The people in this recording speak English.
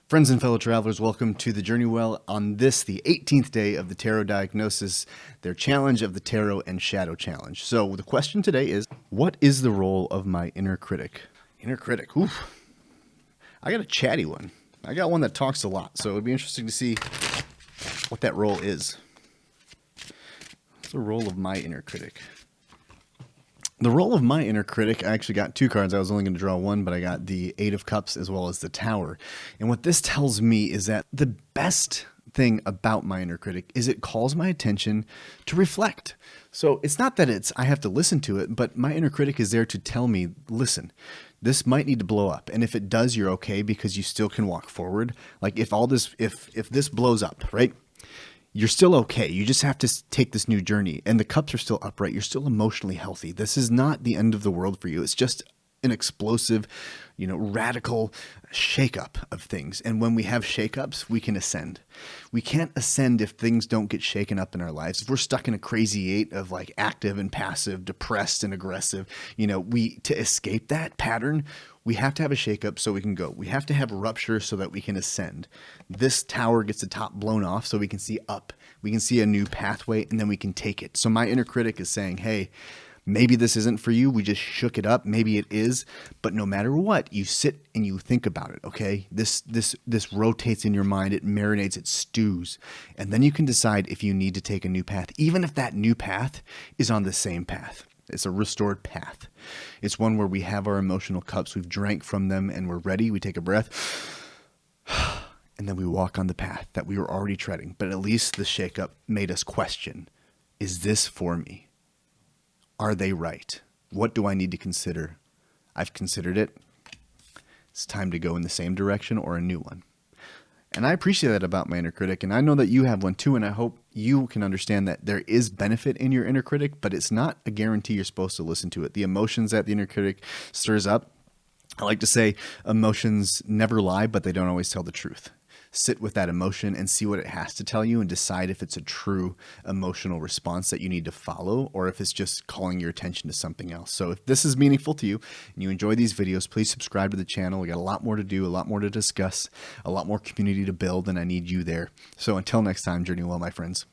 Friends and fellow travelers, welcome to the Journey Well on this, the 18th day of the Tarot Diagnosis, their challenge of the Tarot and Shadow Challenge. So the question today is, what is the role of my inner critic? Inner critic, oof. I got a chatty one. I got one that talks a lot, so it'd be interesting to see what that role is. What's the role of my inner critic? The role of my inner critic, I actually got two cards. I was only going to draw one, but I got the Eight of Cups as well as the Tower. And what this tells me is that the best thing about my inner critic is it calls my attention to reflect. So it's not that I have to listen to it, but my inner critic is there to tell me, listen, this might need to blow up. And if it does, you're okay because you still can walk forward. Like if this blows up, right? You're still okay. You just have to take this new journey, and the cups are still upright. You're still emotionally healthy. This is not the end of the world for you. It's just an explosive, radical shakeup of things. And when we have shakeups, we can ascend. We can't ascend if things don't get shaken up in our lives. If we're stuck in a crazy eight of like active and passive, depressed and aggressive, to escape that pattern, we have to have a shakeup so we can go. We have to have a rupture so that we can ascend. This tower gets the top blown off so we can see up. We can see a new pathway, and then we can take it. So my inner critic is saying, hey, maybe this isn't for you. We just shook it up. Maybe it is. But no matter what, you sit and you think about it, okay? This rotates in your mind. It marinates. It stews. And then you can decide if you need to take a new path, even if that new path is on the same path. It's a restored path. It's one where we have our emotional cups. We've drank from them and we're ready. We take a breath and then we walk on the path that we were already treading. But at least the shakeup made us question, is this for me? Are they right? What do I need to consider? I've considered it. It's time to go in the same direction or a new one. And I appreciate that about my inner critic, and I know that you have one too, and I hope you can understand that there is benefit in your inner critic, but it's not a guarantee you're supposed to listen to it. The emotions that the inner critic stirs up, I like to say emotions never lie, but they don't always tell the truth. Sit with that emotion and see what it has to tell you and decide if it's a true emotional response that you need to follow or if it's just calling your attention to something else. So if this is meaningful to you and you enjoy these videos, please subscribe to the channel. We got a lot more to do, a lot more to discuss, a lot more community to build, and I need you there. So until next time, Journey Well, my friends.